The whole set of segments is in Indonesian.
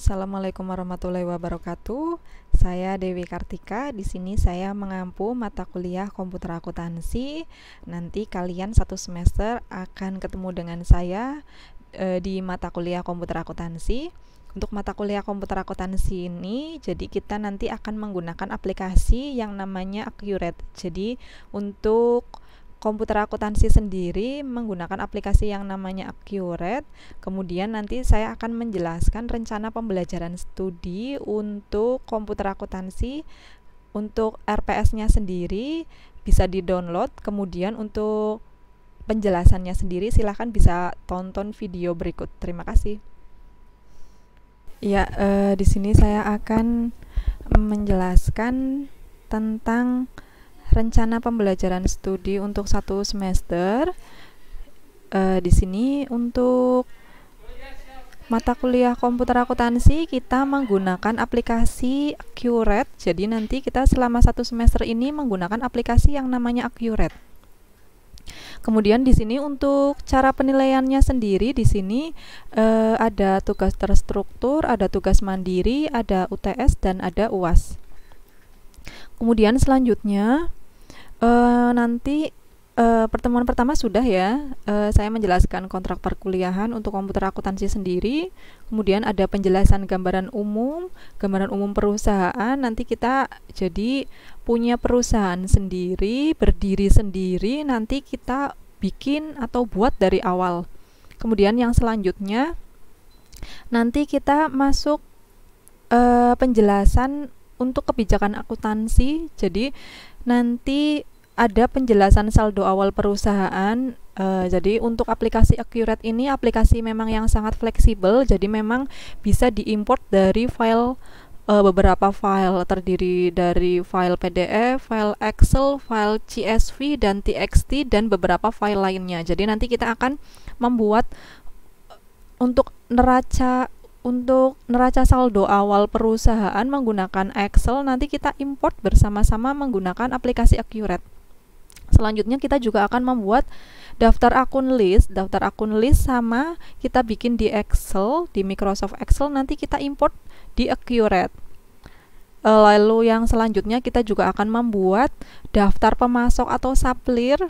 Assalamualaikum warahmatullahi wabarakatuh. Saya Dewi Kartika. Di sini saya mengampu mata kuliah komputer akuntansi. Nanti kalian satu semester akan ketemu dengan saya di mata kuliah komputer akuntansi. Untuk mata kuliah komputer akuntansi ini, jadi kita nanti akan menggunakan aplikasi yang namanya Accurate. Jadi untuk komputer akuntansi sendiri menggunakan aplikasi yang namanya Accurate. Kemudian nanti saya akan menjelaskan rencana pembelajaran studi untuk komputer akuntansi. Untuk RPS-nya sendiri bisa di-download. Kemudian untuk penjelasannya sendiri silahkan bisa tonton video berikut. Terima kasih. Ya, di sini saya akan menjelaskan tentang rencana pembelajaran studi untuk satu semester. Di sini untuk mata kuliah komputer akuntansi kita menggunakan aplikasi Accurate. Jadi nanti kita selama satu semester ini menggunakan aplikasi yang namanya Accurate. Kemudian di sini untuk cara penilaiannya sendiri di sini ada tugas terstruktur, ada tugas mandiri, ada UTS dan ada UAS. Kemudian selanjutnya nanti pertemuan pertama sudah ya, saya menjelaskan kontrak perkuliahan untuk komputer akuntansi sendiri. Kemudian ada penjelasan gambaran umum perusahaan. Nanti kita jadi punya perusahaan sendiri, berdiri sendiri, nanti kita bikin atau buat dari awal. Kemudian yang selanjutnya nanti kita masuk penjelasan untuk kebijakan akuntansi. Jadi nanti ada penjelasan saldo awal perusahaan. Jadi untuk aplikasi Accurate ini aplikasi memang yang sangat fleksibel. Jadi memang bisa diimport dari file beberapa file, terdiri dari file PDF, file Excel, file CSV dan TXT dan beberapa file lainnya. Jadi nanti kita akan membuat untuk neraca saldo awal perusahaan menggunakan Excel. Nanti kita import bersama-sama menggunakan aplikasi Accurate. Selanjutnya kita juga akan membuat daftar akun list sama kita bikin di Excel, di Microsoft Excel, nanti kita import di Accurate. Lalu yang selanjutnya kita juga akan membuat daftar pemasok atau supplier.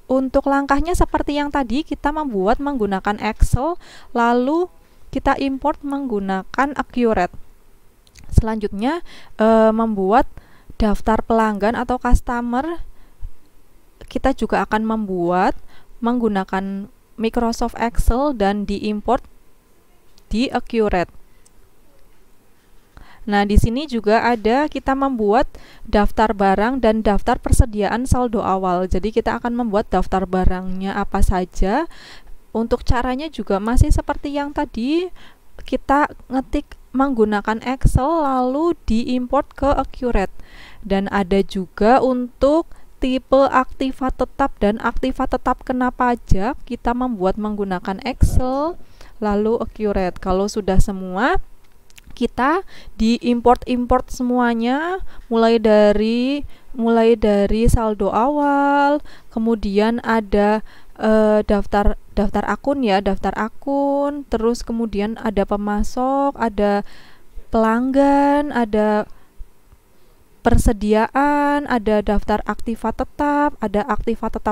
Untuk langkahnya seperti yang tadi, kita membuat menggunakan Excel, lalu kita import menggunakan Accurate. Selanjutnya membuat daftar pelanggan atau customer, kita juga akan membuat menggunakan Microsoft Excel dan diimport di Accurate. Nah, di sini juga ada kita membuat daftar barang dan daftar persediaan saldo awal. Jadi kita akan membuat daftar barangnya apa saja. Untuk caranya juga masih seperti yang tadi, kita ngetik menggunakan Excel lalu diimport ke Accurate. Dan ada juga untuk tipe aktiva tetap dan aktiva tetap kena pajak, kita membuat menggunakan Excel lalu Accurate. Kalau sudah semua, kita diimport semuanya mulai dari saldo awal, kemudian ada daftar akun ya, daftar akun, terus kemudian ada pemasok, ada pelanggan, ada persediaan, ada daftar aktiva tetap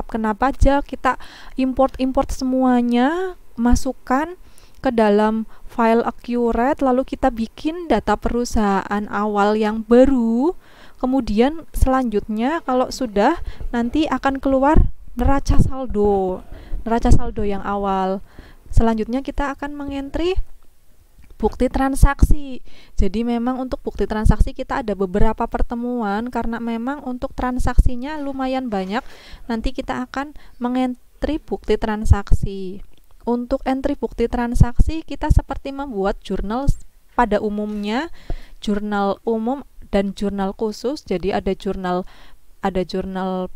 kena pajak. Kita import semuanya, masukkan ke dalam file Accurate, lalu kita bikin data perusahaan awal yang baru. Kemudian selanjutnya kalau sudah, nanti akan keluar neraca saldo yang awal. Selanjutnya kita akan mengentri bukti transaksi. Jadi memang untuk bukti transaksi kita ada beberapa pertemuan karena memang untuk transaksinya lumayan banyak. Nanti kita akan mengentri bukti transaksi. Untuk entry bukti transaksi kita seperti membuat jurnal pada umumnya, jurnal umum dan jurnal khusus. Jadi ada jurnal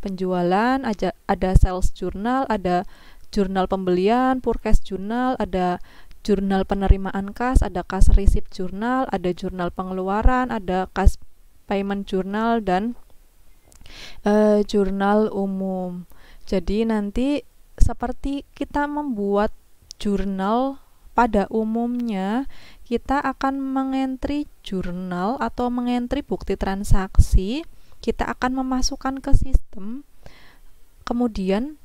penjualan, ada sales journal, ada jurnal pembelian, purchase journal, ada jurnal penerimaan kas, ada kas receipt journal, ada jurnal pengeluaran, ada kas payment journal dan jurnal umum. Jadi nanti seperti kita membuat jurnal pada umumnya, kita akan mengentry jurnal atau mengentry bukti transaksi, kita akan memasukkan ke sistem. Kemudian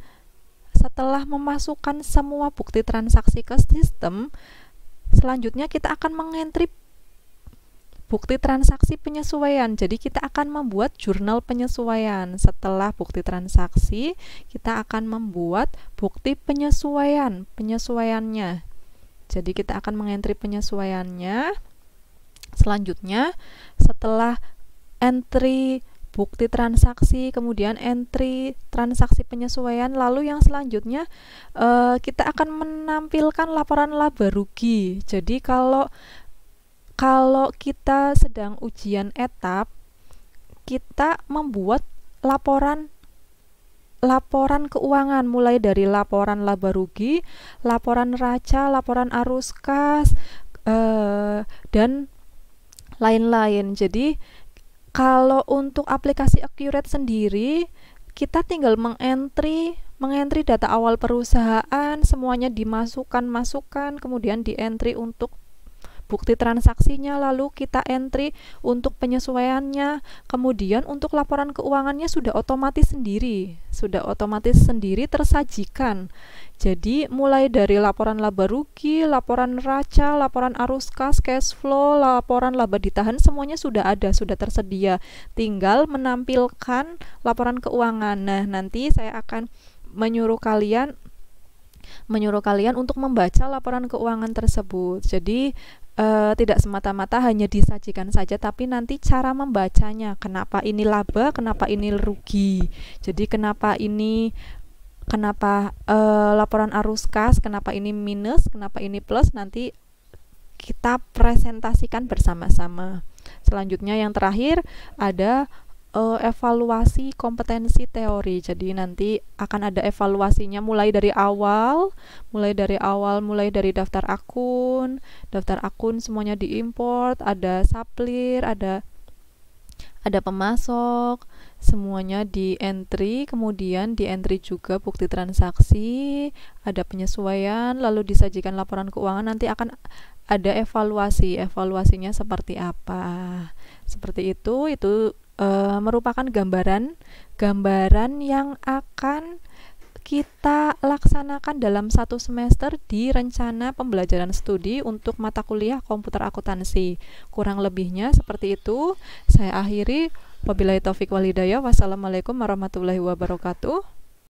setelah memasukkan semua bukti transaksi ke sistem, selanjutnya kita akan mengentry bukti transaksi penyesuaian. Jadi kita akan membuat jurnal penyesuaian. Setelah bukti transaksi, kita akan membuat bukti penyesuaiannya. Jadi kita akan mengentry penyesuaiannya. Selanjutnya, setelah entry bukti transaksi, kemudian entry transaksi penyesuaian, lalu yang selanjutnya kita akan menampilkan laporan laba rugi. Jadi kalau kita sedang ujian etap, kita membuat laporan keuangan mulai dari laporan laba rugi, laporan neraca, laporan arus kas, dan lain-lain. Jadi kalau untuk aplikasi Accurate sendiri, kita tinggal mengentry data awal perusahaan, semuanya dimasukkan, kemudian di-entry untuk bukti transaksinya, lalu kita entry untuk penyesuaiannya, kemudian untuk laporan keuangannya sudah otomatis sendiri tersajikan. Jadi mulai dari laporan laba rugi, laporan neraca, laporan arus kas, cash flow, laporan laba ditahan, semuanya sudah ada, sudah tersedia. Tinggal menampilkan laporan keuangan. Nah, nanti saya akan menyuruh kalian untuk membaca laporan keuangan tersebut. Jadi tidak semata-mata hanya disajikan saja, tapi nanti cara membacanya, kenapa ini laba, kenapa ini rugi, jadi kenapa laporan arus kas, kenapa ini minus, kenapa ini plus, nanti kita presentasikan bersama-sama. Selanjutnya yang terakhir ada evaluasi kompetensi teori. Jadi nanti akan ada evaluasinya mulai dari daftar akun semuanya diimport, ada supplier, ada pemasok, semuanya di-entry, kemudian di-entry juga bukti transaksi, ada penyesuaian, lalu disajikan laporan keuangan, nanti akan ada evaluasinya seperti apa. Seperti itu merupakan gambaran yang akan kita laksanakan dalam 1 semester di rencana pembelajaran studi untuk mata kuliah komputer akuntansi. Kurang lebihnya seperti itu. Saya akhiri. Wabillahi taufik wal hidayah. Wassalamualaikum warahmatullahi wabarakatuh.